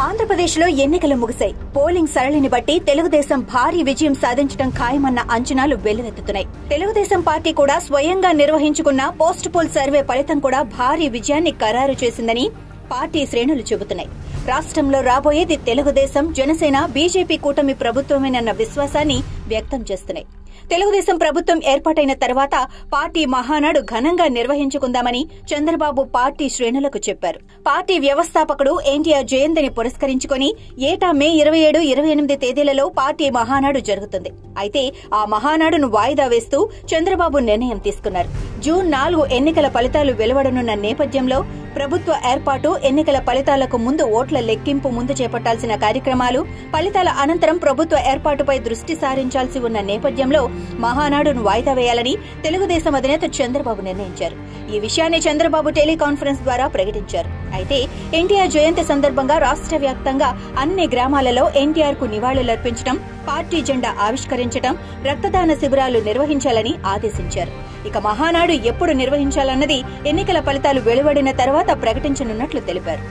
ఆంధ్రప్రదేశ్లో ఎన్నికలు ముగిశాయి. పోలింగ్ సరళిని బట్టి తెలుగుదేశం భారీ విజయం సాధించడం ఖాయమన్న అంచనాలు వెల్లువెత్తుతున్నాయి. తెలుగుదేశం పార్టీ కూడా స్వయంగా నిర్వహించుకున్న పోస్ట్ పోల్ సర్వే ఫలితం కూడా భారీ విజయాన్ని ఖరారు చేసిందని పార్టీ శ్రేణులు చెబుతున్నాయి. రాష్ట్రంలో రాబోయేది తెలుగుదేశం, జనసేన, బీజేపీ కూటమి ప్రభుత్వమేనన్న విశ్వాసాన్ని వ్యక్తం చేస్తున్నాయి. తెలుగుదేశం ప్రభుత్వం ఏర్పాటైన తర్వాత పార్టీ మహానాడు ఘనంగా నిర్వహించుకుందామని చంద్రబాబు పార్టీ శ్రేణులకు చెప్పారు. పార్టీ వ్యవస్థాపకుడు ఎన్టీఆర్ జయంతిని పురస్కరించుకుని ఏటా మే 27, 28 తేదీలలో పార్టీ మహానాడు జరుగుతుంది. అయితే ఆ మహానాడును వాయిదా వేస్తూ చంద్రబాబు నిర్ణయం తీసుకున్నారు. జూన్ 4 ఎన్నికల ఫలితాలు వెలువడనున్న నేపథ్యంలో ప్రభుత్వ ఏర్పాటు, ఎన్నికల ఫలితాలకు ముందు ఓట్ల లెక్కింపు ముందు చేపట్టాల్సిన కార్యక్రమాలు, ఫలితాల అనంతరం ప్రభుత్వ ఏర్పాటుపై దృష్టి సారించాల్సి ఉన్న నేపథ్యంలో మహానాడును వాయిదా వేయాలని తెలుగుదేశం అధినేత చంద్రబాబు నిర్ణయించారు. ఈ విషయాన్ని చంద్రబాబు టెలికాన్ఫరెన్స్ ద్వారా ప్రకటించారు. అయితే ఎన్టీఆర్ జయంతి సందర్భంగా రాష్ట్ర వ్యాప్తంగా అన్ని గ్రామాలలో ఎన్టీఆర్ కు నివాళులర్పించడం, పార్టీ జెండా ఆవిష్కరించడం, రక్తదాన శిబిరాలు నిర్వహించాలని ఆదేశించారు. ఇక మహానాడు ఎప్పుడు నిర్వహించాలన్నది ఎన్నికల ఫలితాలు వెలువడిన తర్వాత ప్రకటించనున్నట్లు తెలిపారు.